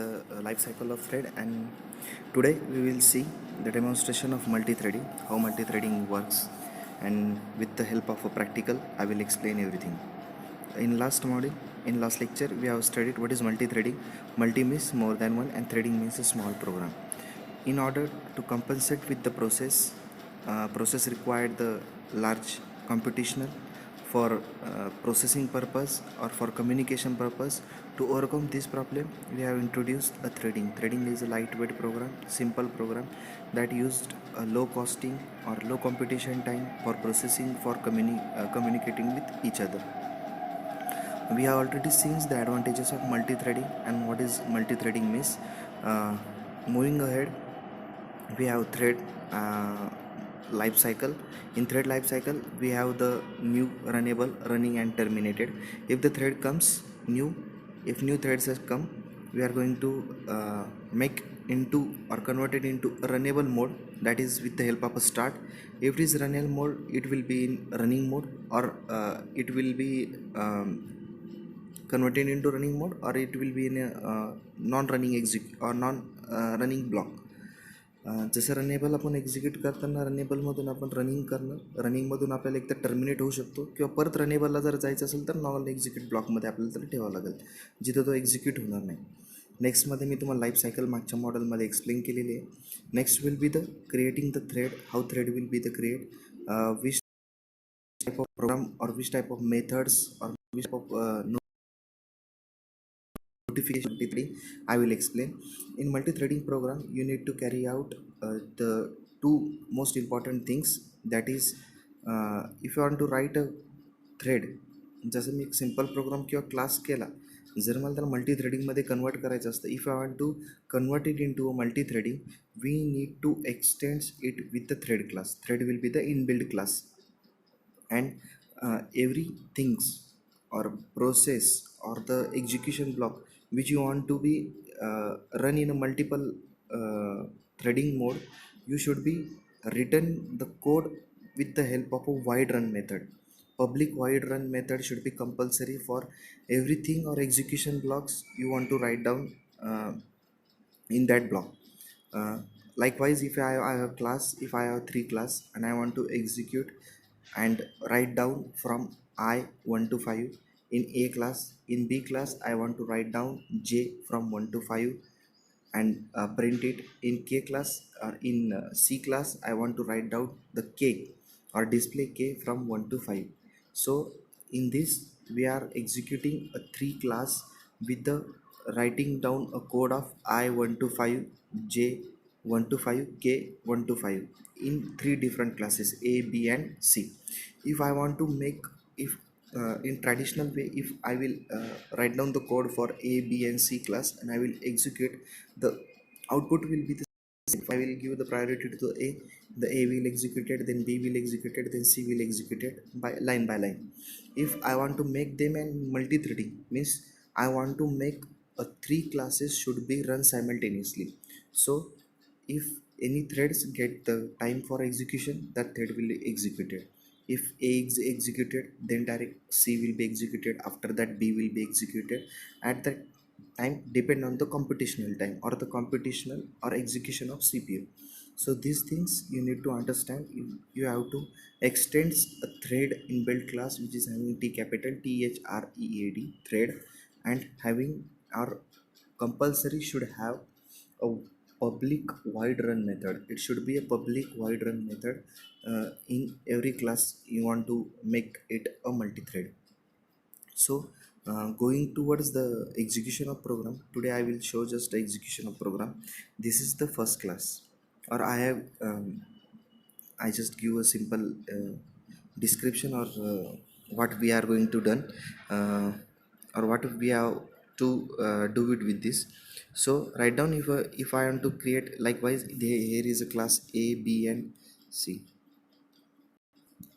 the life cycle of thread, and today we will see the demonstration of multi-threading, how multi-threading works, and with the help of a practical I will explain everything. In last lecture we have studied what is multi-threading. Multi means more than one and threading means a small program. In order to compensate with the process required the large computational for processing purpose or for communication purpose. To overcome this problem, we have introduced a threading. Threading is a lightweight program, simple program that used a low costing or low computation time for processing for communicating with each other. We have already seen the advantages of multi-threading and what is multi-threading means. Uh, Moving ahead, we have thread life cycle. In thread life cycle we have the new, runnable, running and terminated. If the thread comes new, if new threads has come, we are going to make into or convert it into a runnable mode, that is with the help of a start. If it is runnable mode, it will be in running mode, or it will be converted into running mode, or it will be in a non-running execute or non running block. जसं runnable आपण execute करताना रनेबलमधून आपण running करणं, रनिंगमधून आपल्याला एक तर terminate होऊ शकतो किंवा परत रनेबलला जर जायचं असेल तर नॉन एक्झिक्यूट ब्लॉकमध्ये आपल्याला त्याला ठेवावं लागेल, जिथं तो एक्झिक्यूट होणार नाही. नेक्स्टमध्ये मी तुम्हाला लाईफ सायकल मागच्या मॉडेलमध्ये एक्सप्लेन केलेली आहे. Next will be the creating the thread, how thread will be the create, which type of program or which type of methods or which type of notification multi-threading I will explain. In multi-threading program you need to carry out the two most important things, that is if you want to write a thread, जसं मी एक simple programme किंवा class केला, जर मला त्याला multi थ्रेडिंगमध्ये convert करायचं असतं, if I want to convert it into a multi threading, we need to extends it with the thread class. Thread will be the inbuild class, and every things or process or the execution block which you want to be run in a multiple threading mode, you should be written the code with the help of a wide run method. Public wide run method should be compulsory for everything or execution blocks you want to write down in that block. uh, Likewise, if I have class, if I have three class and I want to execute and write down from I 1 to 5 in A class, in B class I want to write down J from 1 to 5 and print it. In K class or in C class I want to write down the K or display K from 1 to 5. So in this we are executing a three class with the writing down a code of I 1 to 5, J 1 to 5, K 1 to 5 in three different classes A, B and C. If I want to make, if in traditional way, if I will write down the code for A, B and C class and I will execute, the output will be the same. If I will give the priority to the A will execute it, then B will execute it, then C will execute it by line. If I want to make them and multi-threading, means I want to make a three classes should be run simultaneously. So if any threads get the time for execution, that thread will be executed. If A is executed, then direct C will be executed, after that B will be executed. At that time depend on the computational time or the computational or execution of CPU. So these things you need to understand. You have to extend a thread inbuilt class which is having T capital THREAD thread, and having or compulsory should have a public wide run method. It should be a public wide run method in every class you want to make it a multi-thread. So going towards the execution of program, today I will show just the execution of program. This is the first class, or I have I just give a simple description or what we are going to done, or what we have to do it with this. So write down, if I want to create, likewise here is a class A, B and C.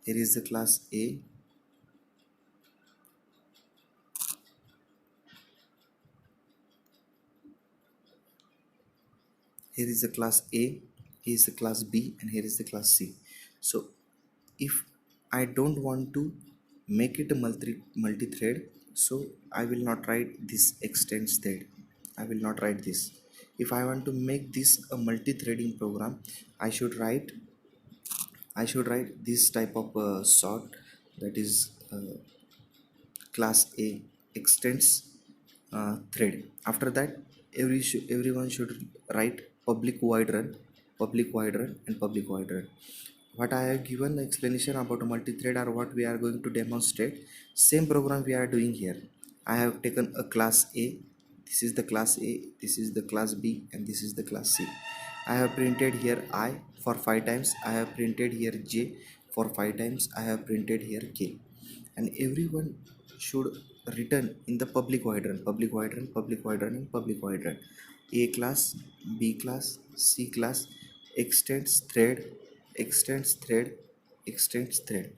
Here is the class A, here is the class A, here is the class B and here is the class C. So if I don't want to make it a multi-thread, so I will not write this extends thread. I will not write this. If I want to make this a multi-threading program, i should write I should write this type of sort, that is class A extends thread. After that, everyone should write public void run, public void run, and public void run. What I have given explanation about a multi-thread are what we are going to demonstrate. Same program we are doing here. I have taken a class A. This is the class A, this is the class B, and this is the class C. I have printed here I for 5 times, I have printed here J for 5 times, I have printed here K. And everyone should return in the public void run, public void run, public void run, and public void run. A class, B class, C class, extends thread, extends thread, extends thread.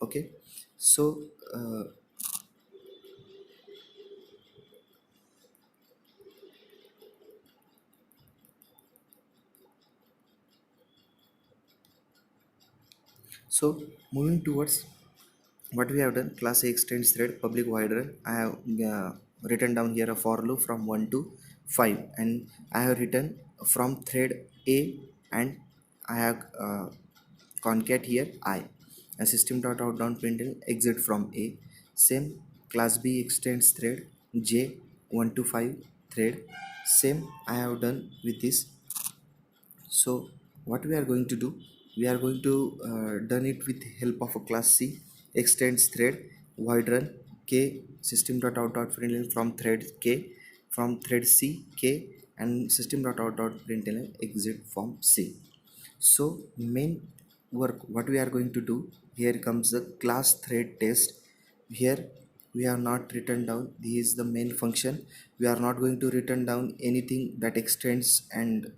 Okay. So uh, so moving towards what we have done, class A extends thread, public void run. I have written down here a for loop from 1 to 5, and I have written from thread A, and I have concat here I, a system dot out down println exit from A. Same class B extends thread J 1 to 5 thread. Same I have done with this. So what we are going to do, we are going to done it with help of a class C extends thread void run K system dot out dot println from thread K, from thread C K, and system dot out dot println exit from C. So main work what we are going to do, here comes the class thread test. Here we have not written down, this is the main function. We are not going to written down anything that extends and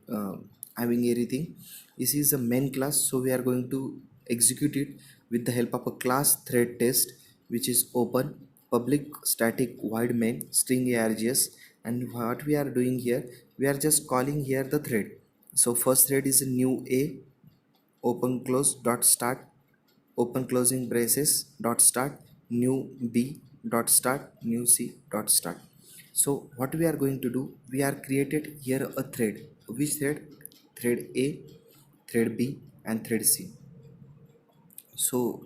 having everything. This is a main class, so we are going to execute it with the help of a class thread test, which is open public static void main string args. And what we are doing here, we are just calling here the thread. So first thread is a new A, open close dot start, open closing braces dot start, new B dot start, new C dot start. So what we are going to do, we are created here a thread. Which thread? Thread A, thread B, and thread C. So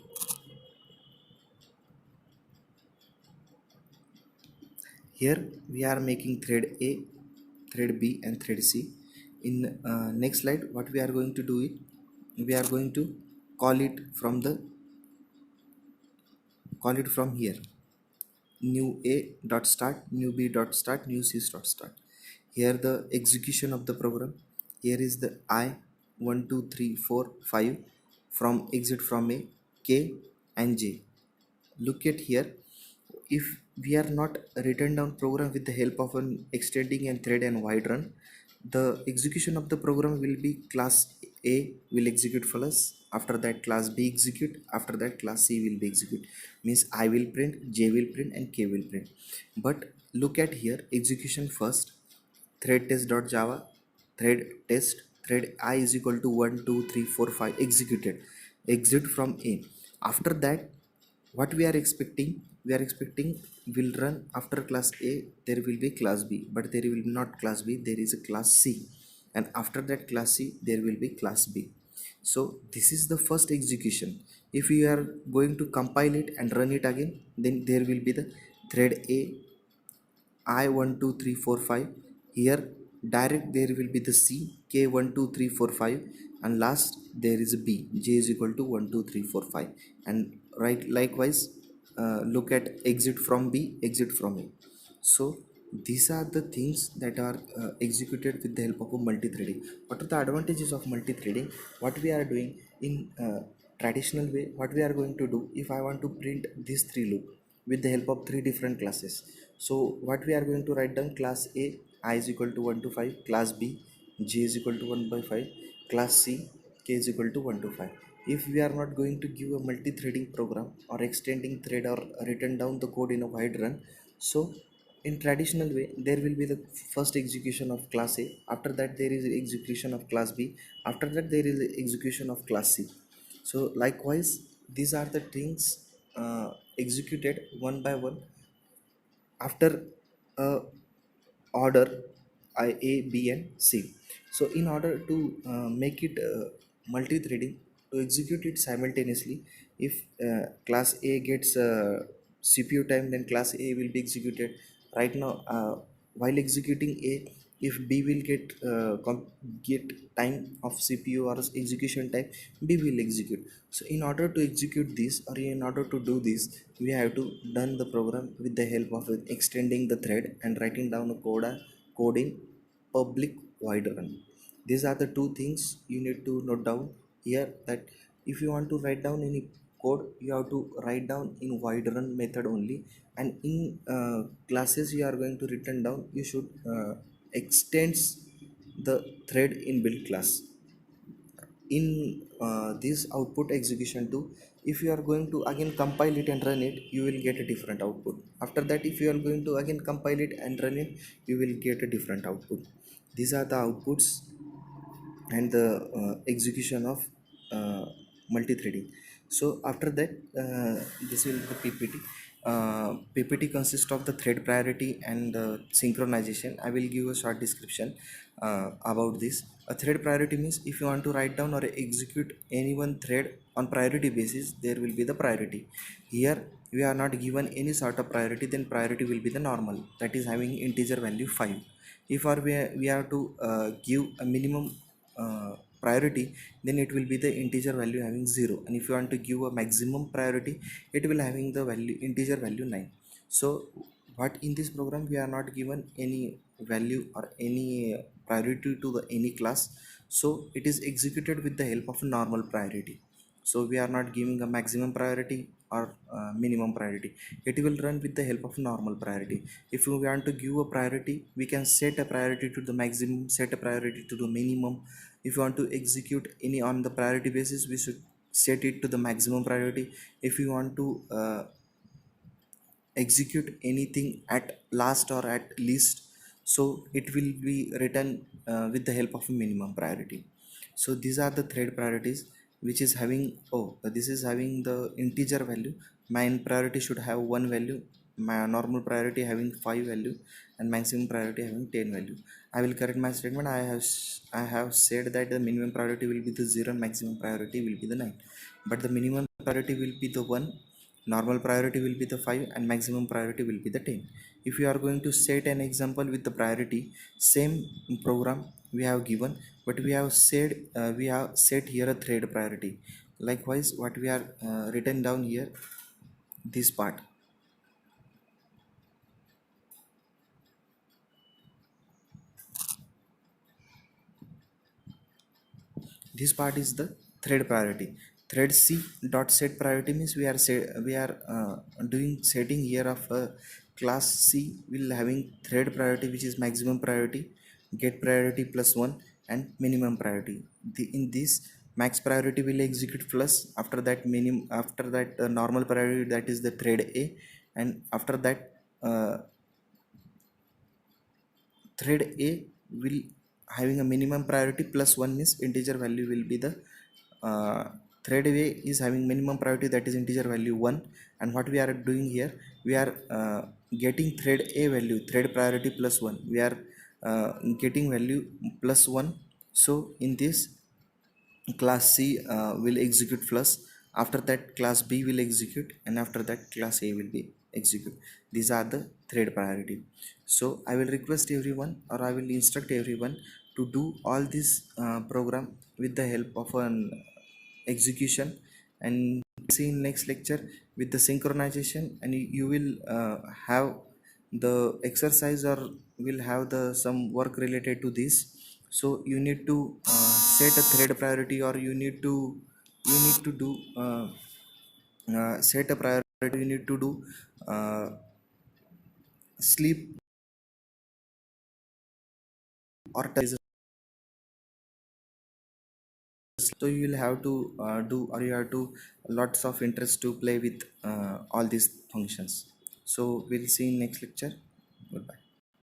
here we are making thread A, thread B, and thread C. In next slide, what we are going to do it, we are going to call it from the, call it from here, new A dot start, new B dot start, new C dot start. Here the execution of the program, here is the I 1 2 3 4 5 from exit from A, K, and J. Look at here, if we are not written down program with the help of an extending and thread and wide run, the execution of the program will be class A will execute first, after that class B execute, after that class C will be execute. Means I will print, J will print, and K will print. But look at here, execution first, thread test dot java, thread test, thread I is equal to 1 2 3 4 5 executed, exit from A. After that, what we are expecting, we are expecting will run after class A, there will be class B, but there will not class B, there is a class C, and after that class C there will be class B. So this is the first execution. If you are going to compile it and run it again, then there will be the thread A I 1 2 3 4 5. Here direct there will be the C K 1 2 3 4 5, and last there is a B J is equal to 1 2 3 4 5. And right likewise, look at exit from B, exit from A. So these are the things that are executed with the help of a multi-threading. What are the advantages of multi-threading? What we are doing in traditional way, what we are going to do, if I want to print this three loop with the help of three different classes, so what we are going to write down, class A I is equal to 1 to 5, class B J is equal to 1 by 5, class C K is equal to 1 to 5. If we are not going to give a multi-threading program or extending thread or written down the code in a wide run, so in traditional way there will be the first execution of class A, after that there is execution of class B, after that there is execution of class C. So likewise, these are the things executed one by one after a order. A, B, and C. So in order to make it multi-threading, to execute it simultaneously, if class A gets CPU time, then class A will be executed. Right now, while executing A, if B will get time of CPU or execution time, B will execute. So in order to execute this, or in order to do this, we have to done the program with the help of extending the thread and writing down a code in public void run. These are the two things you need to note down here, that if you want to write down any code, you have to write down in void run method only, and in classes you are going to return down, you should extends the thread in build class. In this output execution too, if you are going to again compile it and run it, you will get a different output. After that, if you are going to again compile it and run it, you will get a different output. These are the outputs and the execution of multi-threading. So after that, this will be the PPT. PPT consists of the thread priority and the synchronization. I will give a short description about this. A thread priority means if you want to write down or execute any one thread on priority basis, there will be the priority. Here we are not given any sort of priority, then priority will be the normal, that is having integer value 5. If we have to give a minimum priority, then it will be the integer value having 0, and if you want to give a maximum priority, it will having the value integer value 9. So what in this program we are not given any value or any priority to the any class, so it is executed with the help of normal priority. So we are not giving a maximum priority or minimum priority, it will run with the help of normal priority. If we want to give a priority, we can set a priority to the maximum, set a priority to the minimum. If you want to execute any on the priority basis, we should set it to the maximum priority. If you want to execute anything at last or at least, so it will be written with the help of a minimum priority. So these are the thread priorities, which is having, this is having the integer value. Main priority should have 1 value, my normal priority having 5 value, and maximum priority having 10 value. I will correct my statement. I have said that the minimum priority will be the 0 and maximum priority will be the 9, but the minimum priority will be the 1, normal priority will be the 5, and maximum priority will be the 10. If you are going to set an example with the priority, same program we have given, but we have set here a thread priority. Likewise, what we are written down here, this part, this part is the thread priority. Thread C dot set priority means we are doing setting here of a class C will having thread priority, which is maximum priority, get priority plus 1, and minimum priority. In this, max priority will execute plus, after that after that normal priority, that is the thread A, and after that thread A will having a minimum priority plus 1 means integer value will be the uh, thread A is having minimum priority, that is integer value 1. And what we are doing here, we are getting thread A value, thread priority plus 1, we are getting value plus 1. So in this, class C will execute plus, after that class B will execute, and after that class A will be execute. These are the thread priority. So I will request everyone, or I will instruct everyone to do all this program with the help of an execution, and see in next lecture with the synchronization, and you will have the exercise, or will have the some work related to this. So you need to set a thread priority, or you need to do set a priority, you need to do uh, sleep or touch. So you will have to do, or you have to lots of interest to play with all these functions. So we'll see in next lecture. Goodbye.